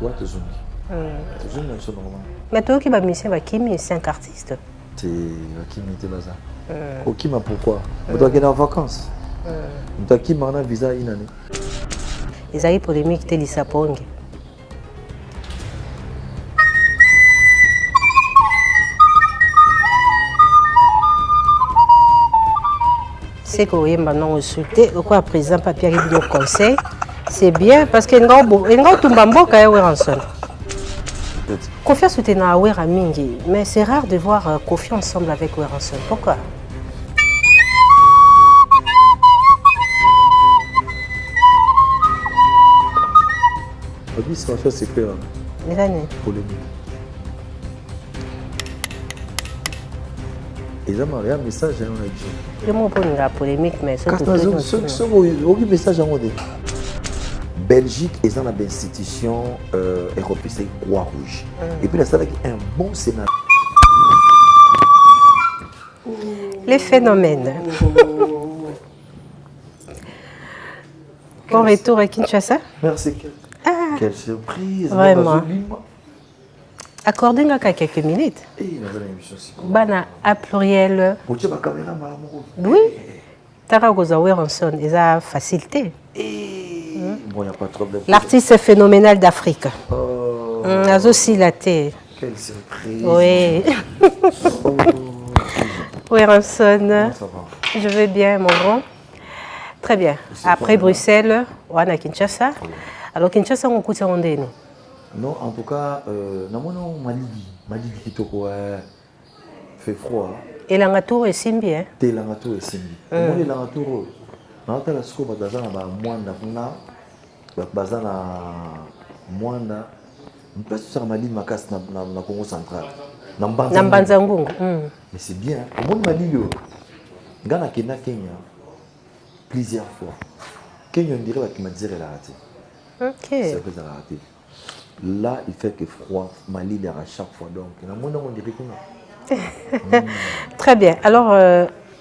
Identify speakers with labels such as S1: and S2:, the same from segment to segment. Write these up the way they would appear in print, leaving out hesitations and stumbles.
S1: Ouais, tu zombi. Tu zombi, c'est normal.
S2: Mais toi qui vas misser, Kimi, 5 artistes.
S1: C'est Kimi, t'es bazar. Okima, pourquoi? Tu dois aller en vacances. Tu dois Kimi en visa une année.
S2: Les aïe polémiques, t'es l'Issapongue. C'est que vous m'avez insulté, quoi, président papier qui nous conseille. C'est bien parce que nous tumbambo kaya Weranson. Confiance était na Wera Mingi, mais c'est rare de voir Kofi ensemble avec Weranson. Pourquoi?
S1: Oui, c'est clair.
S2: Les années.
S1: Polémique. Ils ont un message à nous.
S2: Je ne sais pas la polémique, mais c'est
S1: un message à nous. Belgique est dans l'institution européenne, c'est Croix-Rouge. Et puis, il y a un bon scénario.
S2: Les phénomènes. Bon retour à Kinshasa.
S1: Merci. Quelle surprise.
S2: Vraiment. Accordez-nous quelques minutes. Bana à pluriel. Oui. Tara Gozaweranson, ils ont facilité.
S1: Bon, il n'y a pas de problème.
S2: L'artiste phénoménal d'Afrique. Aussi la thé.
S1: Quelle surprise.
S2: Oui. Weranson. Je vais bien, mon grand. Très bien. Après Bruxelles, on a Kinshasa. Alors Kinshasa, on coûte un nous.
S1: Non, en tout cas, Malidi Kitoko fait froid.
S2: Et l'angatour est simbi, hein?
S1: T'es l'angatour est simbi. Moi, l'angatour, dans la scope, bazana ba mwanda kuna, bazana mwanda. Pas sur Malidi makas na Congo central.
S2: Nambanzangungu.
S1: Mais c'est bien. Au monde Malidi, Ghana Kenya plusieurs fois. Kenya on dirait qu'il m'a dit la raté.
S2: Ok.
S1: C'est vrai la raté. Là, il fait que froid. Mali, il y a à chaque fois. Donc, on dirait que
S2: très bien. Alors,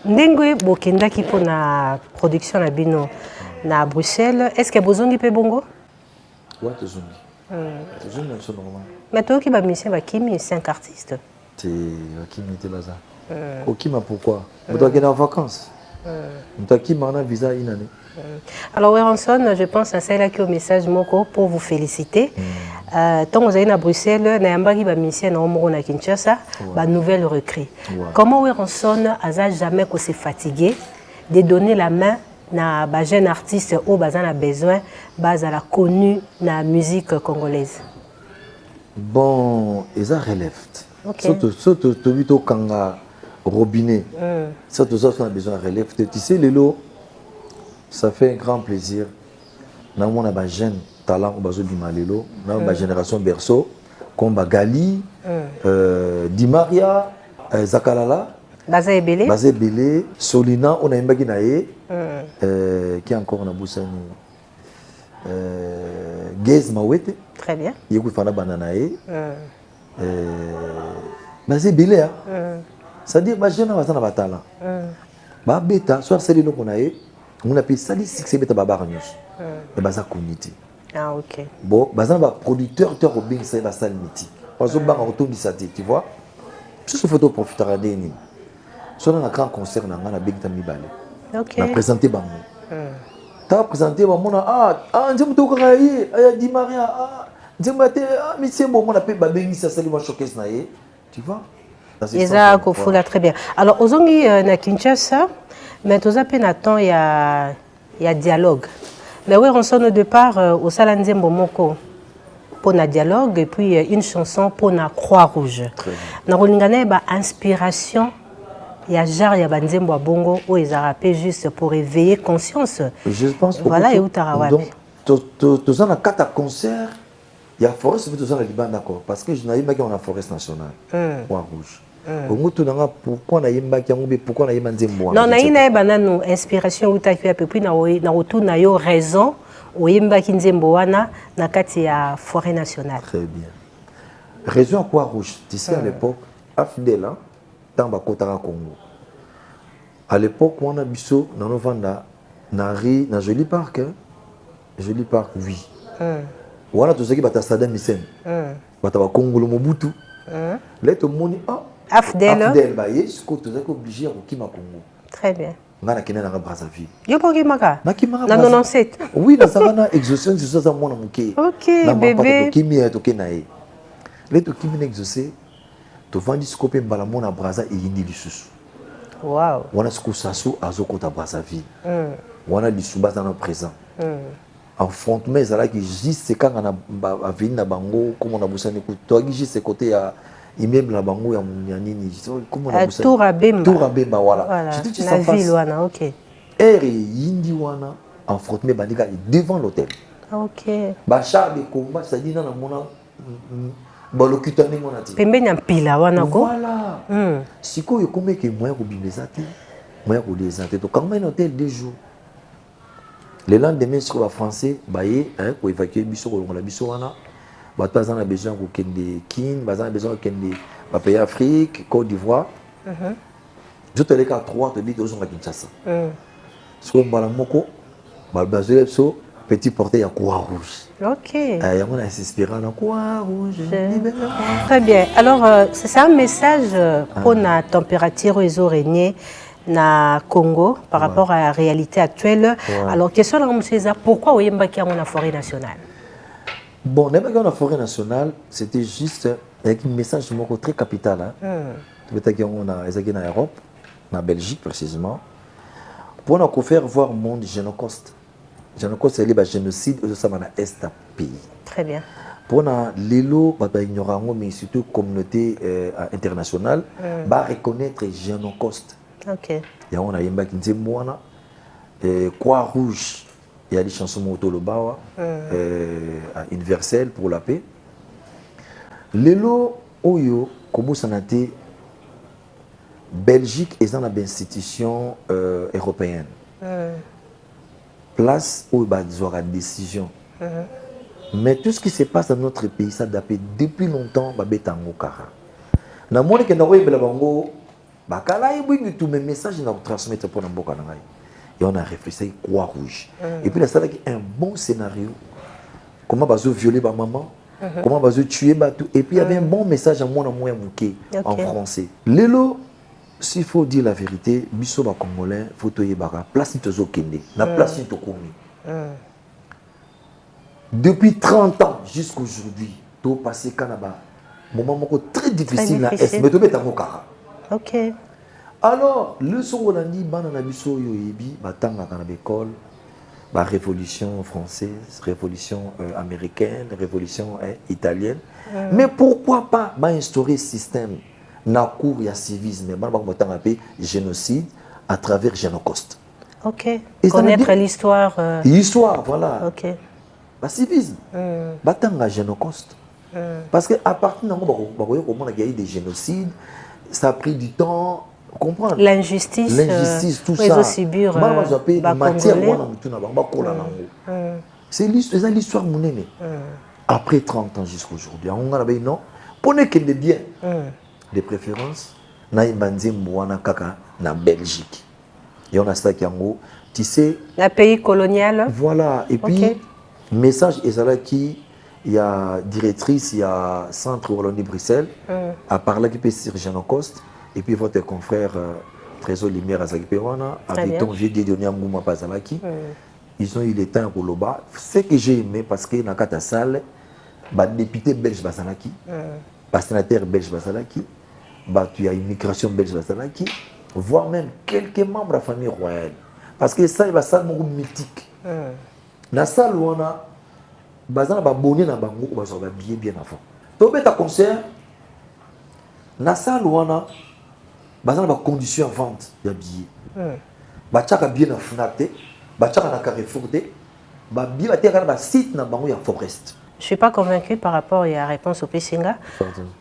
S2: Ndengwe Bokenda qui pour la production à Bino à Bruxelles, est-ce que vous avez bongo?
S1: Ouais, tu zombi. Tu zombi, c'est normal.
S2: Mais toi qui vas misser, Kimi, 5 artistes.
S1: C'est Kimi, t'es bazar. Okima, pourquoi? Tu dois aller en vacances. Tu dois Kimi en visa une année.
S2: Alors, Weranson, je pense à celle qui au message Moko pour vous féliciter. Tant que vous allez à Bruxelles, Nayambaki va misser na Omoro na Kinshasa, ba nouvelle recrue. Comment Weranson a jamais s'est fatigué de donner la main na ba jeune artiste au bazan a besoin, base à la connue na musique congolaise?
S1: Bon, ils ont relève. Surtout Tobito Kanga robinet. Surtout ça, on a besoin de relève. Tu sais, les lots. Ça fait un grand plaisir. Nous avons un jeune talent, une génération berceau, comme Gali, Di Maria, Zakalala, Bazé Belé, Solina, on a un baginae, qui est encore en Boussani, Gez Mawete.
S2: Très bien.
S1: Il y a un bananae, Bazé Belé. C'est-à-dire que les jeunes ont un talent. Bah, bêta, soit c'est le qu'on a eu. On appelle ça les succès bêta babar news. Et bah ça community.
S2: Ah ok.
S1: Bon, bah ça va producteur au bing ça va ça limite. Parce que bah on retourne du saté, tu vois. Sur ce photo profiter à des nids. Soit dans un grand concert on a big time balé.
S2: Ok.
S1: On a présenté bango. T'as présenté bango na nous me toque railler, Di Maria nous me mais c'est bon on appelle babingi ça c'est le showcase naé. Tu vois.
S2: Eza Kofula très bien. Alors ozongi na Kinshasa. Mais tout ça, il y a dialogue. Mais oui, on sonne au départ au Salanzembo Moko pour un dialogue et puis une chanson pour la Croix-Rouge. Dans le inspiration, il y a genre il y a Banzembo Bongo où ils ont rappelé juste pour éveiller conscience.
S1: Je pense que
S2: voilà et où t'as
S1: tout ça, dans 4 concerts, il y a forest, tout ça, Liban d'accord. Parce que je n'ai pas qu'on a forest nationale, Croix-Rouge. Pourquoi on a pourquoi on a
S2: non, on a inspiration ou ta puis na retour na yo raison o yemba kinzembo wana na kati ya forêt nationale.
S1: Très bien. Raison à quoi rouge? Tu sais à l'époque Afdela dans Bakotara Congo. À l'époque on a biso dans nos vanda na joli parc oui. wana tozaki bata Saddam Hussein bata ba Congolo Mobutu là tout le monde
S2: Afdel
S1: ba yesko tozaki obligé ko kima Congo.
S2: Très bien.
S1: Ngana kena na Brazzaville.
S2: Yo ko kimaka
S1: na
S2: 97.
S1: Oui na savana exaucé c'est ça mona muke.
S2: OK bébé
S1: kimi to kenae là to kimi na exaucé to vandi scope mbala mona Brazza e yindi lisusu.
S2: Wow.
S1: Wana siko sasu azokota Brazzaville. Wana lisuba za na présent. Affrontement ezala ki juste quand na avenue na bango comme on a bossé ko to juste côté ya immeuble na bango ya nini comme on a bossé Tour Abemba voilà
S2: je dis ça ville wana OK
S1: ere yindi wana affrontement bandika devant l'hôtel
S2: OK
S1: ba char de combat ça dit na mona ba lokutani mona ti
S2: pembeni ya mpila wana ko
S1: voilà siko yo comme que moyen ko bimeza te moyen ko descendre to quand même hôtel 2 jours. Le lendemain, sur les Français, pour évacuer biso la biso wana, bazan a besoin ko kende Kin, bazan a besoin kende ba pays Afrique, Côte d'Ivoire. Je te les 3 te dit aux Kinshasa. Sur mbala moko, bazele so petit porté ya Croix-Rouge.
S2: OK.
S1: Ya on a s'inspiré na Croix-Rouge.
S2: Très bien. Alors c'est un message pour la température aux araignées na Congo par rapport à la réalité actuelle. Alors, question de M. César, pourquoi vous avez dans la forêt nationale?
S1: Bon, dans la forêt nationale, c'était juste avec un message très capital. Tu veux on a en Europe, en Belgique précisément, pour nous faire voir le monde génocide. Génocide, c'est le génocide au est pays.
S2: Très bien.
S1: Pour nous, l'élo, mais surtout la communauté internationale, va reconnaître le génocide.
S2: OK.
S1: Il y a un yemba qui dit moi Croix-Rouge, il y a des chansons moto le bawa universel pour la paix. Lelo oyo comme ça n'était Belgique est dans l'institution européenne. Place où il y a des décisions. Mais tout ce qui se passe dans notre pays, ça date depuis longtemps, babetango kara. Na moni ke na oye bela bango bakala ibingi tout mes messages na transmettre pour mboka na ngai. Et on a réfléchi Croix-Rouge. Et puis là ça qui un bon scénario. Comment bazo violer ba maman, comment bazo tuer ba tout et puis il y avait un bon message à moi en français. Lelo s'il faut dire la vérité, biso ba congolais photo yebaka place tozo kende, na place to komi. Depuis 30 ans jusqu'à aujourd'hui, tout passé Canada. Moment très difficile na est mais to beta ngokara.
S2: OK.
S1: Alors, le Sorolandi, banana biso yoyebi, batanga kana l'école, la révolution française, révolution américaine, révolution italienne. Mais pourquoi pas instaurer système na cour ya civisme, batanga pe génocide à travers Génocoste.
S2: OK. Et connaître l'histoire.
S1: L'histoire, voilà.
S2: OK.
S1: Le civisme. Batanga Génocoste. Parce que à partir d'un moment où il y a eu des génocides, ça a pris du temps. Comprendre
S2: l'injustice,
S1: tout ça.
S2: Subir,
S1: c'est l'histoire monnaie. Après 30 ans jusqu'à aujourd'hui, on a dit non. Pour ne qu'il est bien, de préférence, na ibanzi mwana kaka na Belgique. Et on a ça qui en gros, tu sais.
S2: Un pays colonial.
S1: Voilà. Et puis message est qui. Il y a directrice, il y a centre Wallonie-Bruxelles, à parler qui peut sur Génocoste, et puis votre confrère Trésor Lumière à Zakipewana, avec ton vieux Dieudonné Ngouma Pazalaki, ils ont eu le temps pour le bas. Ce que j'ai aimé, parce que dans la salle, les députés belges Bazalaki, les sénateurs belges Bazalaki, il y a une immigration belge Bazalaki, voire même quelques membres de la famille royale. Parce que ça, il va ça mythique. Dans la salle, on a bazana ba bonné na bango ba so ba bien avant to beta concert na salle wana bazana ba condition vente ya billet ba tchaka bien na Fnac ba tchaka na Carrefour ba bien ba teka ba site na bango ya Forest.
S2: Je suis pas convaincu par rapport à la réponse au Pessinga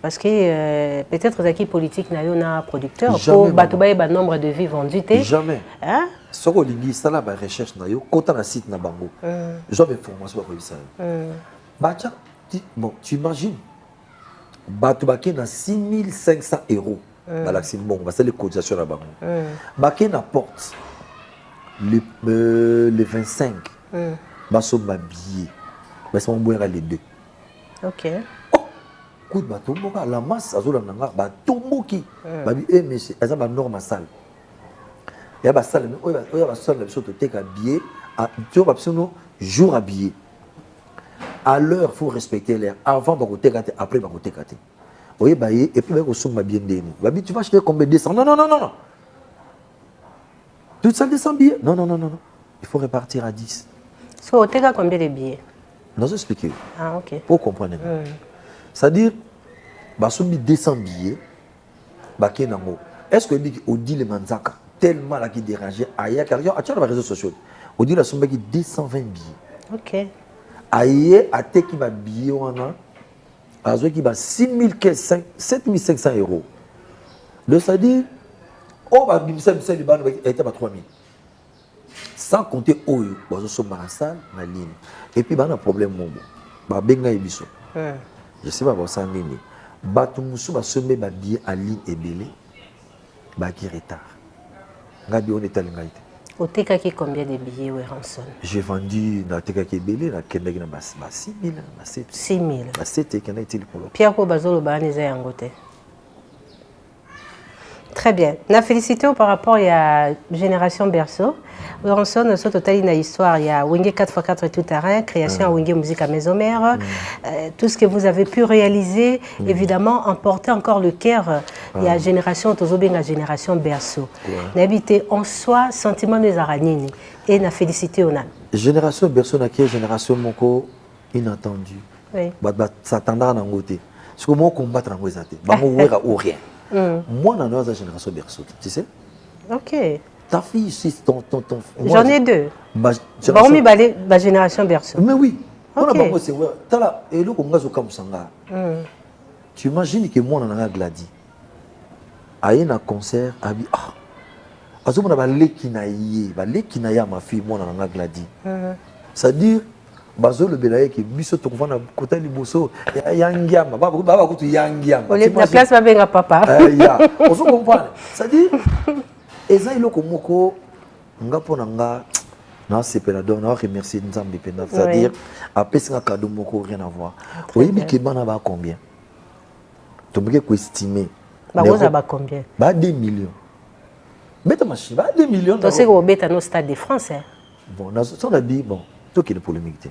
S2: parce que peut-être les politique na yo na producteur pour batubaye ba nombre de vies vendus
S1: jamais hein soko lingi sala ba recherche na yo kota na site na bango j'ai information ba ça bacha bon tu imagines batubaki na 6500 € balaxi bon va c'est les cotisations na bango baki na porte le 25 baso ba billet mais c'est mon boire les deux.
S2: Ok.
S1: Coup de bateau, la masse, azul nanga, bateau qui, babi, mais c'est la norme salle. Il y a la salle, il y a la salle, la chose de thé habillé, tu vois, jour habillé. À l'heure, il faut respecter l'heure. Avant, il faut tégater, après, il faut tégater. Oui, et puis, il faut se bien déni. Babi, tu vas acheter combien de 200? Non, non, non, non, non. Tout ça, 200 billets? Non, non, non, non. Il faut répartir à 10.
S2: So, au téga combien de billets?
S1: Non, je explique.
S2: Ah, ok.
S1: Pour comprendre. C'est-à-dire, bah, si on met 200 billets, bah, est-ce que on dit les manzaka tellement là qui dérangeait ailleurs, car il y a les réseaux sociaux. On dit la somme qui 220 billets.
S2: Ok.
S1: Aïe, à te qui va billet, on a, à qui va 7500 euros. Donc, c'est-à-dire, oh, bah, bimsem, c'est le ban, était à 3000. Sans compter, oh, bah, je suis dans la salle, la ligne. Et puis, bah, on a un problème, bah, benga et biso. Je sais pas, bah, ça, nini. Bah, tout le monde, bah, se met, bah, billet à ligne et belé, bah, qui retard. Ngabi, on est allé, ngaïté.
S2: Au téga qui combien de billets, Ranson?
S1: J'ai vendu dans le téga qui est belé, dans le téga qui est 6 000,
S2: 6 000.
S1: 7 qui a été le polo.
S2: Pierre Kobazolo, bah, on est en côté. Très bien. Na félicité par rapport à la génération Berceau. Ranson, notre total une histoire. Il y a Wenge 4x4 tout terrain, création à Wenge musique à maison mère. Tout ce que vous avez pu réaliser, évidemment, emporter encore le cœur. Il y a génération Tozobe, la génération Berceau. N'habiter en soi, sentiment des aragnini. Et na félicité on a.
S1: Génération Berceau, na qui génération Moko inattendu.
S2: Oui.
S1: Ça t'endra dans côté. Ce que moi combattre en Wezate. Bah moi ou rien. Moi, dans la génération Berceau, tu sais?
S2: Ok.
S1: Ta fille, si ton.
S2: J'en ai deux. Ma génération Berceau.
S1: Mais oui.
S2: Okay.
S1: Tu imagines que moi, on a Gladi. À un concert, à bi ah. Parce que moi, on a l'équinaïe, ma fille, moi, on a Gladi. C'est-à-dire, bazo le belaye qui biso to vana côté liboso yangiama baba kutu yangiama
S2: la place va bien à papa
S1: ya on se comprend ça dit eza iloko moko nga pona nga na sepela donc na remercier nzambe penda c'est à dire après c'est un cadeau moko rien à voir oui mais que bana ba combien to meke ko estimer
S2: ba vous ba combien
S1: ba 2 millions beta machine ba 2 millions
S2: donc c'est au beta no stade de France hein
S1: bon on a dit bon tout qui est polémique.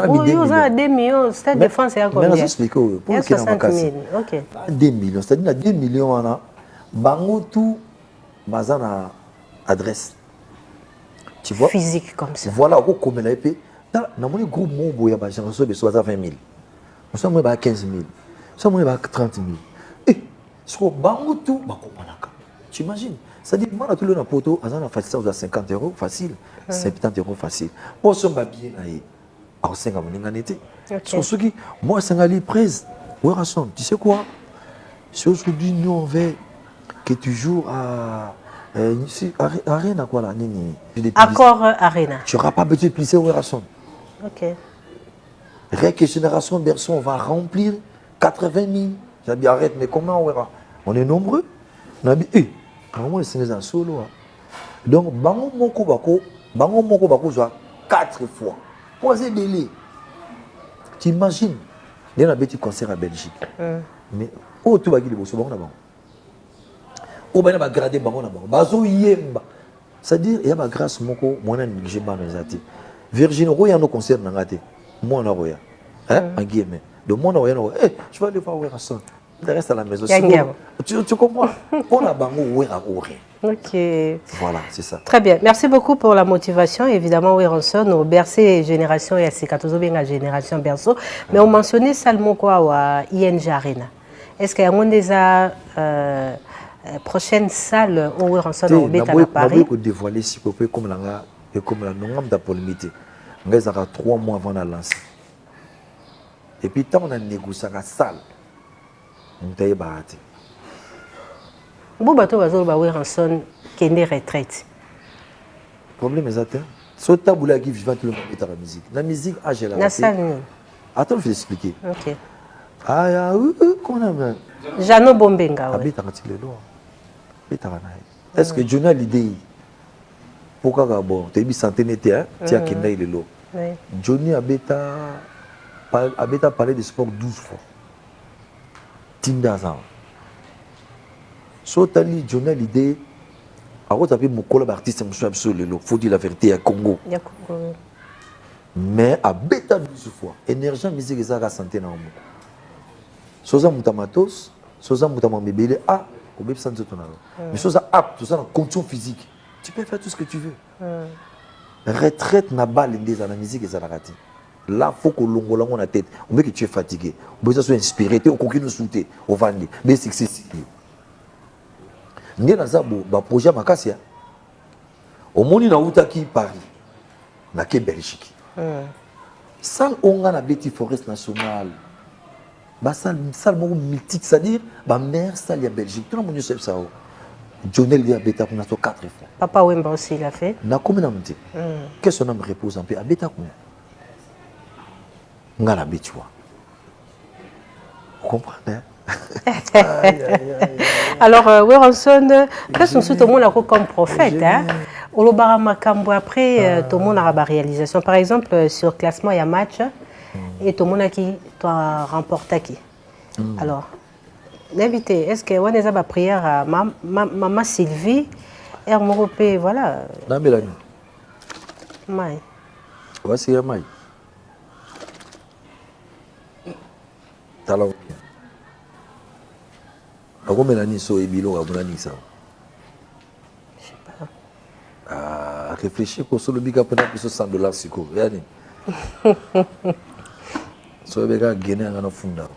S2: Oui, vous avez 2 millions, stade de France, c'est à combien?
S1: Mais je explique, pour
S2: qu'il y a 60 000, ok.
S1: 2 millions, c'est-à-dire 2 millions, on a tout, bazana adresse. Tu vois?
S2: Physique comme ça.
S1: Voilà, comme elle a été. Dans mon groupe, il y a 20 000. Nous sommes à 15 000. Nous sommes à 30 000. Et, ce qu'on tout, tu imagines? C'est-à-dire, moi, tout le monde a poteau, à 50 euros, facile. 70 euros, facile. Moi, je suis bien là. Alors, c'est comme une année. Sur qui, moi, c'est une prise. Tu sais quoi? Si aujourd'hui, nous, on veut que tu joues à Arena, quoi là?
S2: Accord Arena.
S1: Tu n'auras pas besoin de plisser au Rasson.
S2: Ok.
S1: Règle génération Berceau, on va remplir 80 000. J'ai dit, arrête, mais comment on verra? On est nombreux. On a dit, comment c'est un solo? Donc, bango moko bako soit 4 fois. Posez délai. Tu imagines, il y a un petit concert à Belgique. Mais, oh, tu vas dire, c'est bon là-bas. Oh, ben, il va grader bango là-bas. Bazo yemba. C'est-à-dire, il y a ma grâce, moko, moi, j'ai pas mes atis. Virginie, il y a un concert dans la tête. Moi, on a rien. Hein, en guillemets. De moi, on a rien. Je vais aller voir Werrason. Il reste à la maison. Tu comprends? On a bango, rien.
S2: Ok.
S1: Voilà, c'est ça.
S2: Très bien. Merci beaucoup pour la motivation. Évidemment, Werrason, au Bercé génération et à la génération Berceau. Mais on mentionnait seulement quoi au ING Arena. Est-ce qu'il y a déjà prochaine salle au Werrason au Beta à Paris?
S1: Je peux dévoiler si vous pouvez comme la non pour limiter. On a 3 mois avant la lance. Et puis tant on a négocié la salle. On a baraté.
S2: Bon bateau bazolo ba Werrason kende retraite.
S1: Problème est atteint. Ce taboula qui vivant tout le monde est à la musique. La musique a j'ai la.
S2: La salle.
S1: Attends, je vais expliquer.
S2: OK.
S1: Ah qu'on a.
S2: Jano Bombenga.
S1: Habite à le loin. Est-ce que Johnny a l'idée? Pourquoi bon, tu es santé n'était hein, tu as qu'il est le lot.
S2: Oui.
S1: Johnny Abeta parlé de sport 12 fois. Tindazan. Sotali Johnny l'idée. Alors, tu as mon collègue artiste, il faut dire la vérité à Congo. Mais à Beta 12 fois. Énergie, musique, ça a santé dans le monde. Soza Moutamatos, Soza Moutamambébélé, au même sens de ton âge. Mais Soza apte, Soza en condition physique. Tu peux faire tout ce que tu veux. Retraite n'a pas l'idée dans la musique et ça l'a raté. Là, il faut que l'on ait la tête. On veut que tu es fatigué. On veut que tu sois inspiré. Tu es au coquin sauté. Au vandi. Mais c'est excessif. Nous avons un projet à Makassia. Au monde, nous avons Paris. Nous avons Belgique. Salle, on a la Betty Forest nationale. Salle mythique, c'est-à-dire la meilleure salle de Belgique. Tout le monde sait ça. Johnny Lia Beta pour nous 4 fois.
S2: Papa Wemba aussi l'a fait.
S1: Na combien de temps? Qu'est-ce qu'on a repose un peu à Beta combien? On a la Bétua. Vous comprenez?
S2: Alors, Weronson, qu'est-ce que tout le monde a comme prophète? Au Lobara Makambo, après, tout le monde a la réalisation. Par exemple, sur le classement, il y a match et tout le monde a qui doit remporter qui. Alors, l'invité, est-ce que on a prière à maman Sylvie et à Moropé, voilà.
S1: Non, Mélanie.
S2: Maï.
S1: Voici la Maï. Talon. Ako Mélanie so ebilo à Mélanie ça.
S2: Je sais pas.
S1: Ah, réfléchir pour ce lobby qui a pris $100 siko. Yani. So bega gagner un funda.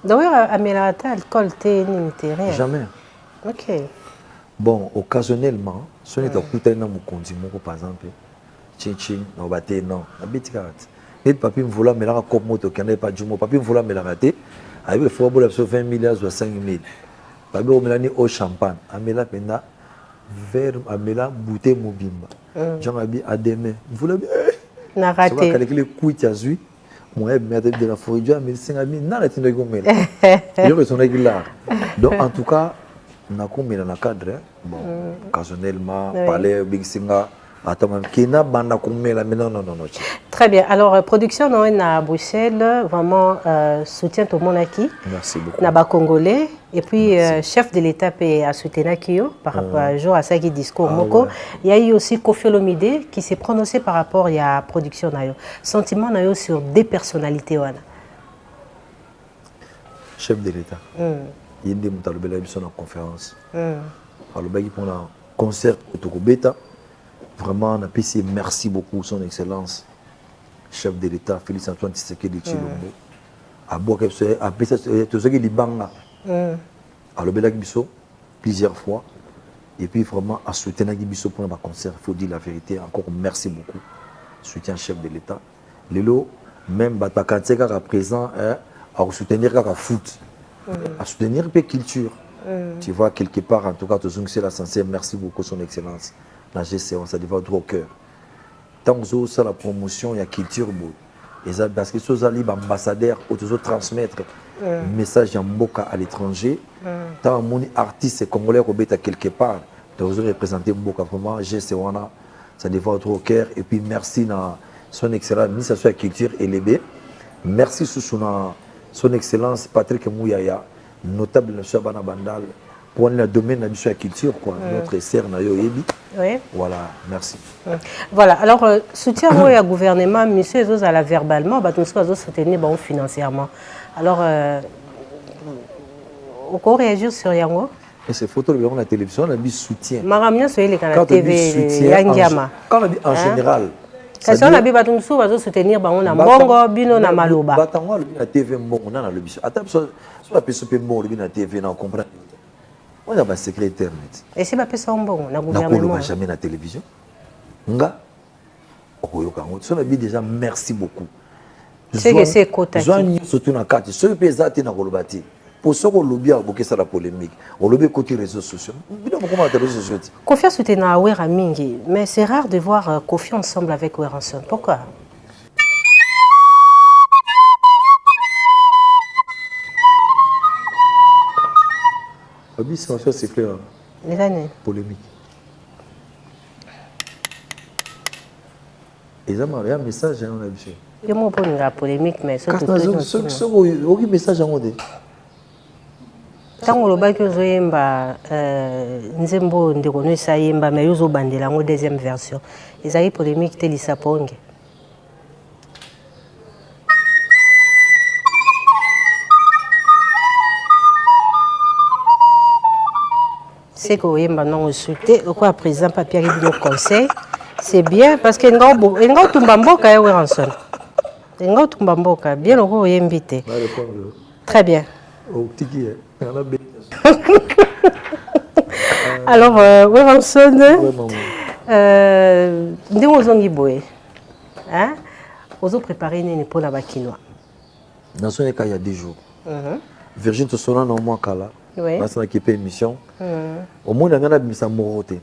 S2: Donc, Amélata, alcool, thé, n'intérêt.
S1: Jamais.
S2: Ok.
S1: Bon, occasionnellement, ce n'est pas tout un homme conduit, par exemple. Tching, non, bah, non, la bête carte. Et le papier me voulait me la comme moto, qui n'est pas du mot. Papier me voulait me la rater. Avec le foie, il faut 20 milliards ou 5 000. Papier me l'a mis au champagne. Amela pena, verre, amela, bouteille mobimba. J'en ai dit à demain. Vous voulez bien?
S2: N'a raté.
S1: C'est vrai que les couilles, tu as vu. Moi, je de la forêt, mais c'est un ami, non, la tine de gomme. Je suis là. Donc, en tout cas, on a comme dans le cadre, bon, occasionnellement, parler, big singa, attends, Kena, banda comme mais non.
S2: Très bien. Alors, production non à Bruxelles, vraiment soutient tout le monde qui.
S1: Merci beaucoup.
S2: Naba Congolais et puis chef de l'État a soutenu Kio par rapport à jour à ça qui discours Moko. Ouais. Il y a eu aussi Kofi Olomide qui s'est prononcé par rapport à la production nayo. Sentiment nayo sur des personnalités wana.
S1: Chef de l'État. Il y a des mutalobela qui sont en conférence. Alors bah pour un concert au Tokobeta. Vraiment, on a apprécié, merci beaucoup, son excellence, chef de l'État, Félix Antoine Tshisekedi Tshilombo. À Boaké, à Tshisekedi Libanga, à l'Obelak Bisso, plusieurs fois. Et puis vraiment, à soutenir Bisso pour un concert, il faut dire la vérité. Encore merci beaucoup. Soutien chef de l'État. Lélo, même Batakanteka à présent, à soutenir la foot, à soutenir la culture. Tu vois, quelque part, en tout cas, c'est la sincère. Merci beaucoup, son excellence. La GC, ça devient droit au cœur. Tant que ça, la promotion, il y a culture. Parce que ceux qui sont ambassadeurs, ils transmettre le message à l'étranger. Tant que les artistes congolais sont quelque part, ils ont représenté Mboka. Vraiment, GC, ça devient droit au cœur. Et puis, merci à son excellence, ministre de la culture élevée. Merci à son excellence, Patrick Mouyaya, notable de Bana Bandal. Pour le domaine de la culture, notre sœur Nayo Yebi.
S2: Oui.
S1: Voilà, merci.
S2: Voilà, alors, soutien au gouvernement, monsieur Zozala verbalement, nous sommes soutenir financièrement. Alors, on peut réagir sur Yango?
S1: Et ces photos, on a la télévision, on a dit soutien.
S2: Maramia, c'est les canaux TV, Yangiama.
S1: Quand on a dit en général.
S2: Parce qu'on a dit que nous sommes soutenir, on a Mongo, Bino, na Maloba.
S1: Batango, la TV, on a le biso. Attends, soit la personne peut la TV, on comprend. On a un secrétaire.
S2: Et si je suis bon, on a
S1: gouvernement. Jamais la télévision. Nga. On a dit déjà merci beaucoup.
S2: C'est que c'est côté.
S1: Je suis surtout dans la carte. Ce qui est dans le lobby. Pour ce qu'on lobby a beaucoup ça la polémique. On lobby côté réseaux sociaux. Comment les réseaux sociaux?
S2: Kofi a soutenu Awera Mingi, mais c'est rare de voir Kofi ensemble avec Weranson. Pourquoi?
S1: C'est clair.
S2: Les années.
S1: Polémique. y a un message on a vu.
S2: Il y a une polémique mais surtout
S1: aucun message en mode.
S2: Tango loba que zoyemba nzembo ndeko no sayemba mais yozo bandela ngo deuxième version. Ezali polémique te lisaponge. C'est que yemba non insulté quoi président papier qui nous conseil. C'est bien parce que ngo tumbamboka ya Weranson. Ngo tumbamboka bien oko yembité. Très bien. Alors, Weranson, nous avons boé. Nous avons préparé une pour la Bakinois.
S1: Dans son cas, il y a 10 jours. Virginie Tossona, non, moi, Kala.
S2: Oui.
S1: Dans son équipe émission. Au moins, on a mis ça moroté.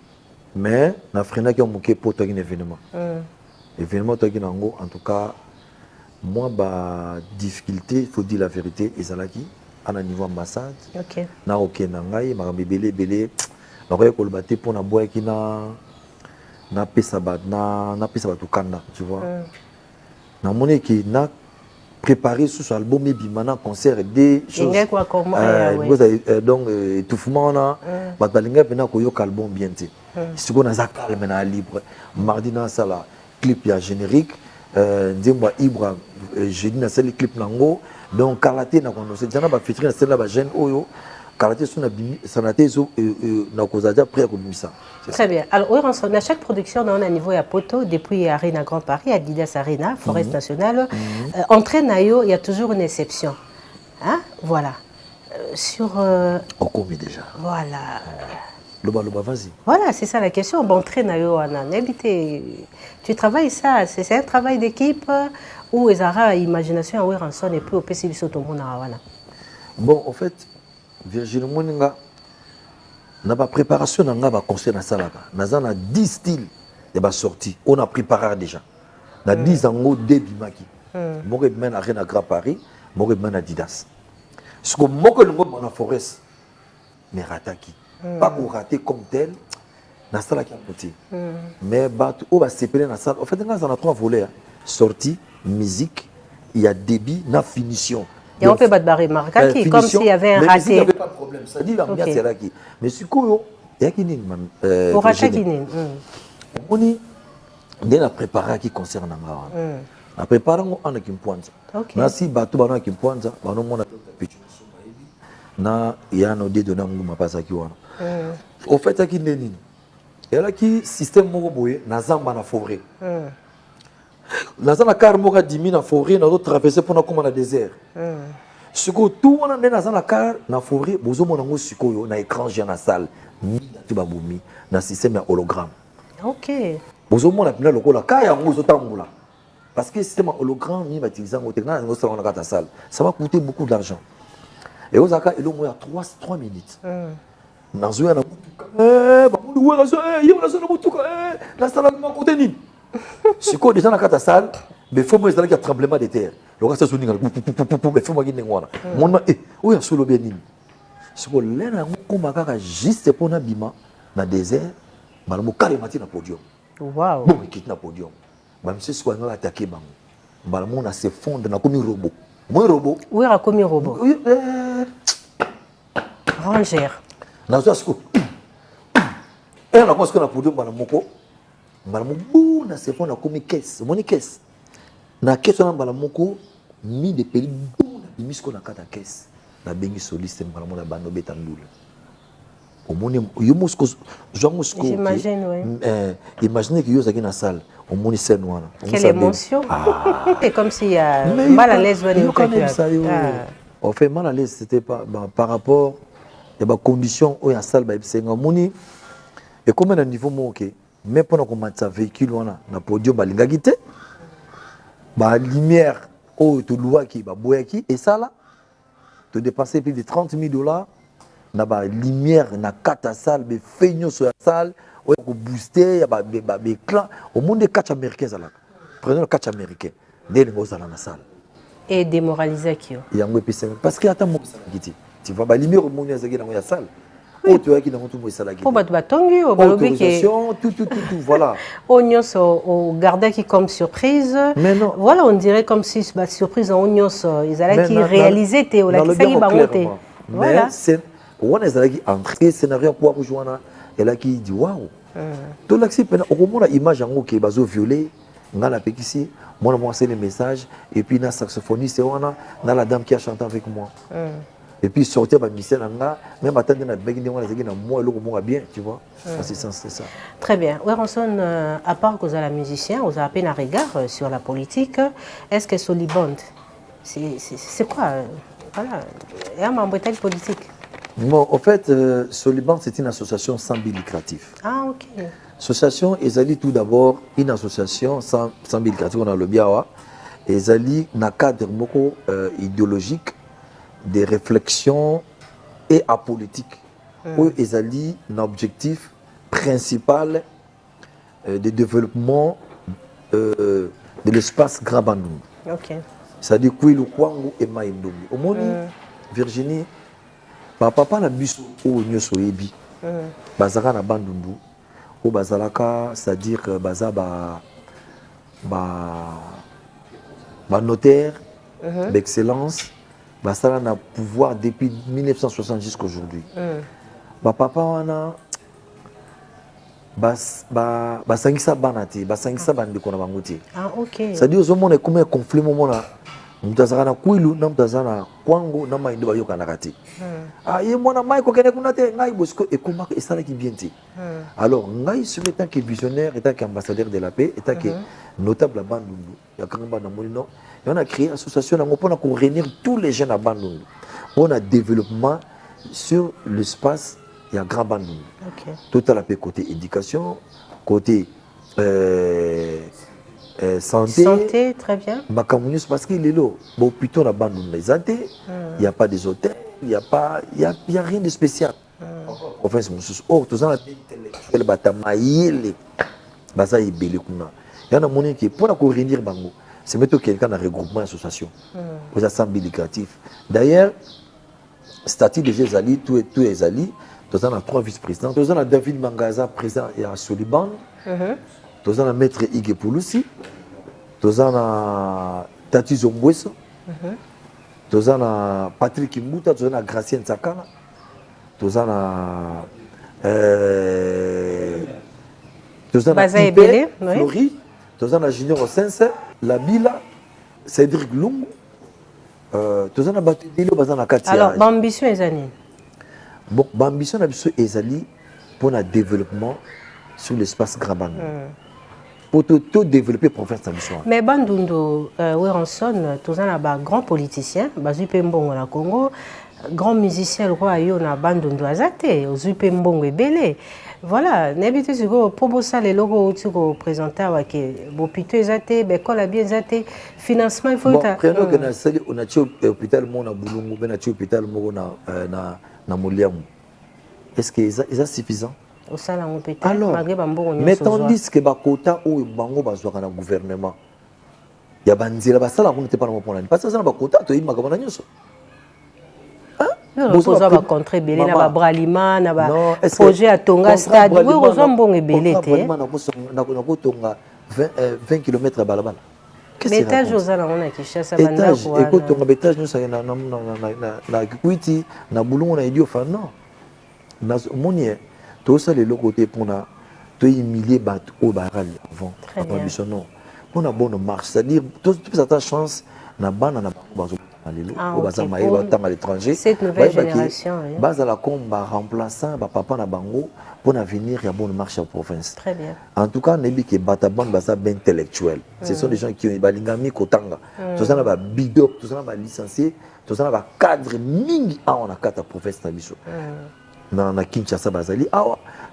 S1: Mais, on a freiné qui ont manqué pour un événement. Événement, en tout cas, moi, bah, difficulté, il faut dire la vérité, et ça là qui. À un niveau ambassade, na ok nangai, marambi belé, na roya kolbate pour na boya qui na pesa tout kanda, tu vois. Na monnaie qui na préparé sous album et bimana concert des choses. Donc étouffement na, batalinga pena koyo album bien té. Si on a ça calme na libre, mardi na sala clip ya générique, ndimba ibra jeudi na sala clip nango. Donc, karaté, na kono, c'est déjà ba fitri na celle-là ba jeune oyo, karaté sur na bimi, sanaté zo na kozaja prêt à komisa.
S2: Très bien. Alors, à chaque production, on a un niveau à Poto, depuis Arena Grand Paris, Adidas Arena, Forest Nationale. Entrée Nayo, il y a toujours une exception. Hein? Voilà. Sur.
S1: On commet déjà.
S2: Voilà.
S1: Loba, vas-y.
S2: Voilà, c'est ça la question. Bon, entrée Nayo, tu travailles ça, c'est un travail d'équipe. Ou ezara imagination à Weranson et puis au PCB Sotomona.
S1: Bon, en fait, Virginie Moninga n'a pas préparation n'a pas conseil dans ça là. N'a 10 styles de ba sortie. On a préparé déjà. Na 10 ans début maki. Moi je mène à Arena Grand Paris, moi je mène à Adidas. Ce que moi que le monde dans forest mais rataki. Pas pour rater comme tel. Na salle qui a côté. Mais bah on va séparer dans salle. En fait, on a 3 volets. Sortie, musique, il y a débit, na finition.
S2: Et on peut battre barrer marqué comme s'il y avait un raté.
S1: Il n'y avait pas de problème. Ça dit l'ambiance c'est là qui. Mais c'est quoi il y a qui n'est
S2: au rachat qui n'est.
S1: On est dans la préparation qui concerne la la préparation on a qui pointe. Na si bateau bana qui pointe, bana mon a petit na il y a nos deux donnants nguma pas ça qui wana. Au fait ça qui n'est ni. Et là qui système moko boye na zamba na forêt. Dans la car moka 10 000 na forêt na traverser pour na comme na désert. Ce que tout on a dans la car na forêt bozo mona ngo sikoyo na écran géant na salle ni tu ba bomi na système ya hologramme.
S2: OK.
S1: Bozo mona pina lokola ka ya ngo zotambola. Parce que système hologramme ni ba utiliser ngo technologie ngo salon na ta salle. Ça va coûter beaucoup d'argent. Et aux aka elo mo ya 3 minutes. Na zoya na ba mu wera zo yeba zo na mutuka na salle na côté ni. Si quoi déjà dans la salle, mais faut moi qu'il y a tremblement de terre. Le reste c'est uninga, mais faut moi qu'il n'engwana. Mon où est solo bien ni. Si quoi là na ngoma kaka juste pour na bima na désert, malamo carrément na podium.
S2: Wow.
S1: Bon quitte na podium. Ba monsieur soit na attaquer bango. Malamo na se fondre na comme robot. Moi robot.
S2: Oui, a comme robot. Rangère.
S1: Na so sko. Et on a commencé na podium malamoko. Malamou na se fond na comme caisse. Moni caisse. Na caisse na malamoko mi de peli na bimisko na kata caisse. Na bengi soliste malamou na bando betandula. Au moni yo mosko jo mosko.
S2: J'imagine oui.
S1: Imaginez que yo zaki na salle. Au moni scène wana.
S2: Quelle émotion. C'est comme si mal à l'aise
S1: on fait mal à l'aise c'était pas par rapport et ba condition où ya salle ba bisenga moni et comme un niveau moké. Mais pendant qu'on m'a véhicule on a na podium balingaki te ba lumière oh to loi qui ba boyaki et ça là te dépenser plus de $30,000 na ba lumière na kata salle be feigno sur la salle ou ko booster ya ba éclat au monde des catch américains ça là prenons le catch américain dès le ça na salle
S2: et démoraliser qui
S1: yango epesa parce que attends mo ça giti tu vois ba lumière au monde ezaki na ya salle Oh, tu vois qui dans tout le salarié.
S2: Pour battre batongi,
S1: autorisation, tout, voilà.
S2: Oignon au garde qui comme surprise.
S1: Mais non.
S2: Voilà, on dirait comme si bah, surprise en oignon, ils allaient qui réaliser Théo, là qui s'agit de
S1: voilà. Mais c'est on est allé entrer scénario pour rejoindre et là qui dit waouh. Tout l'accès au moment la image en haut qui est baso violé, on a la péquissi, moi on c'est les messages et puis na saxophoniste on a la dame qui a chanté avec moi. Et puis sortir ma mission là, même attendre na begi on a zégi na moi le moment bien, tu vois. C'est ça.
S2: Très bien. Ouais, Ranson, à part que vous êtes musicien, vous avez à peine un regard sur la politique. Est-ce que Solibond, c'est quoi voilà, il y a un membre politique.
S1: Bon, en fait, Solibond, c'est une association sans but lucratif.
S2: Ah, ok.
S1: L'association, ils tout d'abord une association sans but lucratif, on a le Biawa. Ils allaient dans un cadre idéologique, des réflexions et apolitiques. Où ils allaient un objectif principal de développement de l'espace Grand Bandung.
S2: Ok.
S1: C'est-à-dire que le Kwango et Maïndomi. Au monde, Virginie, papa na biso o nyoso yebi. Bazaka na bandundu. O bazalaka, c'est-à-dire baza ba notaire d'excellence. Basala na pouvoir depuis 1960 jusqu'à aujourd'hui. Papa wana basangisa banati, basangisa bandeko na bango te.
S2: Ah, ok.
S1: C'est-à-dire au moment comme un conflit moment là. Mutazaka na kuilu na mutazana na kwango na maindo bayoka na kati. Ah ye mwana mai ko kene kuna te ngai bosco et comment et ça qui bien te. Alors ngai sur étant que visionnaire étant qu'ambassadeur de la paix étant que notable à Bandundu ya kanga na molino et on a créé une association pour réunir tous les jeunes à Bandundu. On a développement sur l'espace il y a grand Bandundu. OK. Tout à la paix côté éducation, côté santé,
S2: très bien.
S1: Parce qu'il est là. Bon, plutôt la bande de les il n'y a pas des hôtels, il n'y a rien de spécial. Enfin, c'est mon souci. Oh, tout ça, intellectuel, batamaïle, basa est belé kuna. Il y en a mon qui pour la réunir bango. C'est mettre quelqu'un dans regroupement association. Vous avez un lucratif. D'ailleurs, statut de Jézali, tout est Ali. Tout a 3 vice-présidents. Tout a David Mangaza, président et à Soliban. Tout a maître Ige Pouloussi. Tout a Tati Zombweso. Tout a Patrick Mbouta. Tout a Gracien Sakana. Tout a
S2: Bazaïbélé,
S1: Flori. Tout a Junior Osense. La Bila. Cédric Lungu. Tout a battu Dilo Bazana Katia.
S2: Alors, l'ambition est année.
S1: Bon, l'ambition est allée pour le développement sur l'espace Graban. Pour tout développer pour faire sa mission.
S2: Mais Bandundu, Weranson, tous un grand politicien, Bazupe Mbongo na Congo, grand musicien le roi yo na Bandundu Azate, Bazupe Mbongo et Belé. Voilà, n'habitez pas pour ça les logos tu représenter avec Bopito Azate, Bekol a bien Azate, financement il faut.
S1: Bon, prenons que na sali on a tué hôpital mon na Bulungu, ben a tué hôpital mon na Moliamu. Est-ce que c'est suffisant?
S2: Au sein de l'hôpital, malgré Bambo,
S1: mais tandis que Bakota ou Bango Bazouaka dans le gouvernement, il y a Banzila Basala, on n'était pas dans mon point. Parce que ça n'a pas Bakota, tu es Magabana Nyos.
S2: Vous avez contribué, vous avez Bralima, vous avez projet à Tonga Stade, vous avez un bon ébélé.
S1: Vous avez 20 km à Balabala.
S2: L'étage aux alentours, on a qui chasse à
S1: Bandundu. Écoute, on a l'étage, nous sommes na Kuiti, na Boulon, on a idiot, enfin non. Monier, tout ça les côté pour na to humilier bat au baral avant non on a bonne marche, c'est-à-dire toute cette chance na bana na bazo au bazar maïba tant à l'étranger
S2: cette nouvelle génération
S1: base à la combat remplaçant ba papa na bango pour avenir ya bonne marche en province.
S2: Très bien.
S1: En tout cas nebi ke bataban basa ben intellectuel. Ce sont des gens qui ont balingami kotanga. Tout ça na ba bidop, tout ça na ba licencié, tout ça na ba cadre mingi a on a kata province na biso. Na Kinshasa Bazali,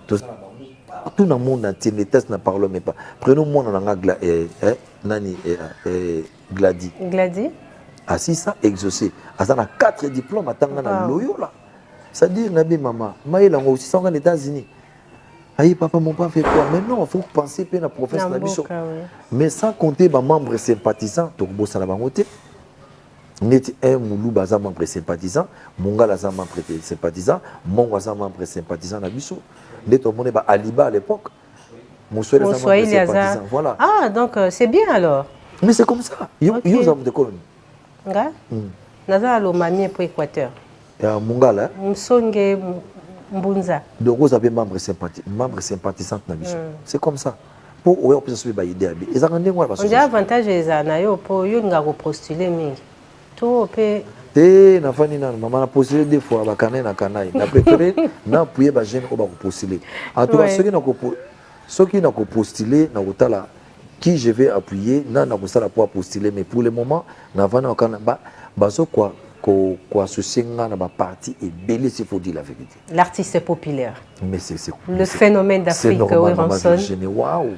S1: tout le monde entier, les tests ne parlent même pas. Prenons moi Gladi.
S2: Gladi.
S1: Assis ça, exaucé. Ça a 4 diplômes à Tangana Loyola. C'est-à-dire, Nabi Maman, Maïla aussi sont aux États-Unis. Aïe, papa, mon père fait quoi? Mais non, il faut penser à la profession. Mais sans compter les membres sympathisants, donc Bossa la Bangote. Net un moulou baza membre sympathisant, Mongala za membre sympathisant, Mongo za membre sympathisant na biso. Net on monnaie ba Aliba à l'époque. Moussoïl za membre sympathisant. Voilà.
S2: Ah donc c'est bien alors.
S1: Mais c'est comme ça. Yo za de colonie.
S2: Nga? Naza lo mami pour Équateur.
S1: Ya Mongala.
S2: Msonge Mbunza.
S1: Donc vous avez membre sympathisant na biso. C'est comme ça. Pour on peut se ba idée abi. Ils ont ndengwa ba.
S2: On dit avantage eza na yo pour yo nga ko postuler mingi. Tout peut
S1: te na fani na maman a postulé deux fois ba kanai na kanai na préféré na appuyer ba jeune ko ba postuler en tout cas ceux qui na ko postuler na kotala qui je vais appuyer na ko sala pour postuler mais pour le moment na vana kana ba so quoi associer na ba parti et belé s'il faut dire la vérité.
S2: L'artiste populaire.
S1: Mais c'est
S2: le phénomène d'Afrique Weranson.
S1: Waouh.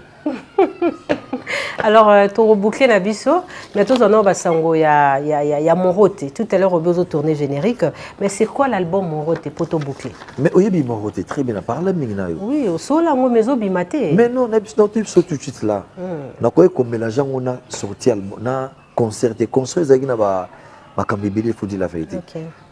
S2: Alors, tu reboucler la biso, mais tout en basango ya Morote. Tout à l'heure, on va tourner générique. Mais c'est quoi l'album Morote pour te boucler?
S1: Mais oui, Morote, très bien, parle mingnayo.
S2: Oui, au sol, on maison bimate.
S1: Mais non, on a tout de suite là. On a quoi comme mélangeant, on a sorti, on a concerté, construit, on a Makambibili, il faut dire la vérité.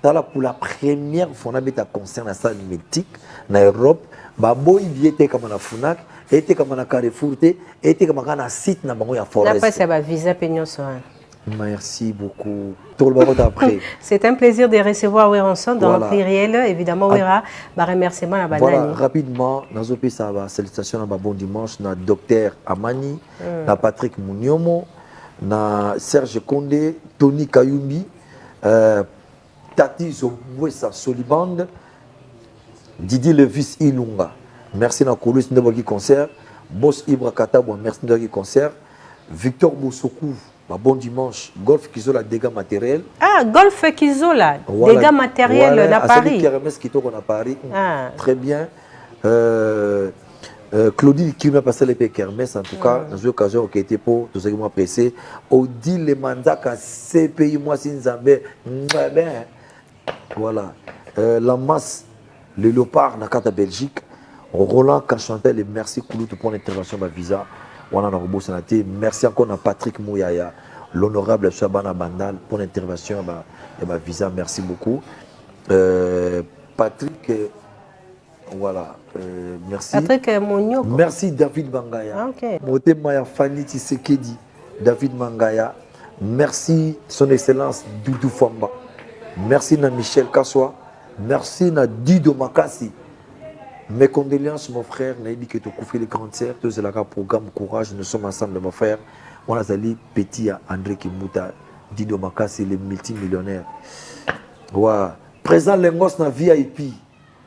S1: Pour la première fois, on a mis un concert dans la salle mythique, en Europe, Babo, il était comme à Funak, était comme à Carrefour, était comme à site dans la forêt.
S2: Là, c'est un visa peignant sur un.
S1: Merci beaucoup. Tout le monde après.
S2: C'est un plaisir de recevoir Weranson dans le pluriel. Évidemment, Wera, remerciement à Banani.
S1: Voilà, rapidement, dans pays, ça va. Salutations à Bon Dimanche, na Docteur Amani, na Patrick Mouniomo, na Serge Condé, Tony Kayumbi, Tati Zobwesa Solibande, Didier Levis Ilunga. Merci na Kolus Ndebaki concert. Boss Ibra Katabwa, merci Ndebaki concert. Victor Boussokou, bon dimanche. Golf Kizola, dégâts matériels.
S2: Ah, Golf Kizola, voilà, dégâts matériels voilà, à Paris.
S1: Kermès qui tourne à Paris. Très bien. Claudie qui m'a passé les Kermès, en tout cas, dans une occasion qui était pour tout ce qui m'a pressé. Odile le mandat à CPI, moi, si Nzambé. Voilà. La masse, le léopard, na carte Belgique. Roland Kachantel et merci Kouloutou pour l'intervention de visa. Merci encore à Patrick Mouyaya, l'honorable Shabana Bandal pour l'intervention de ma visa. Merci beaucoup. Patrick, voilà, merci.
S2: Patrick Monyoko.
S1: Merci David Mangaya. Moté Maya Fanny Tshisekedi, David Mangaya. Merci son excellence Doudou Famba. Merci na Michel Kassoua. Merci na Dido Makassi. Mes condoléances, mon frère. On a dit que tu as fait les grandes sœurs. Tout c'est le programme Courage. Nous sommes ensemble, mon frère. On a dit petit à André Kimuta, Dido Makassi, les multimillionnaires. Voilà. Présent Lengos dans VIP.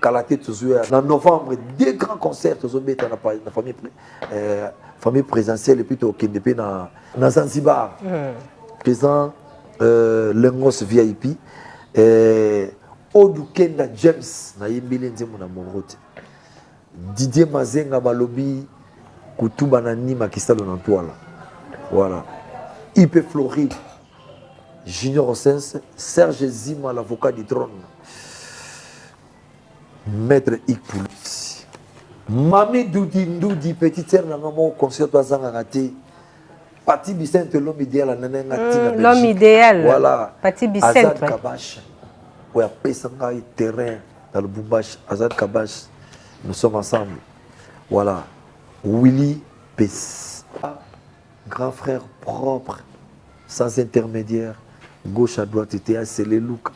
S1: Kalaté toujours. En novembre, deux grands concerts. Tous dans la famille présentielle et puis au Kendepe dans Zanzibar. Présent Lengos VIP. Odukenda James na Yembele Nzemo na Morote. Didier Mazenga Balobi Kutuba na Nima Kisalo na Toile. Voilà. IP Floride. Junior Osens, Serge Zima, l'avocat du trône. Maître Ikpoulis. Mami Doudi, petite sœur dans mon concert de Zangaraté. Pati Bicente, l'homme idéal,
S2: l'homme idéal.
S1: Voilà.
S2: Pati Bicente.
S1: Azad Kabash. Ouais, Pesanga et terrain dans le Boubache, Azad Kabash, nous sommes ensemble. Voilà. Willy Pes, grand frère propre, sans intermédiaire, gauche à droite, était assez les looks.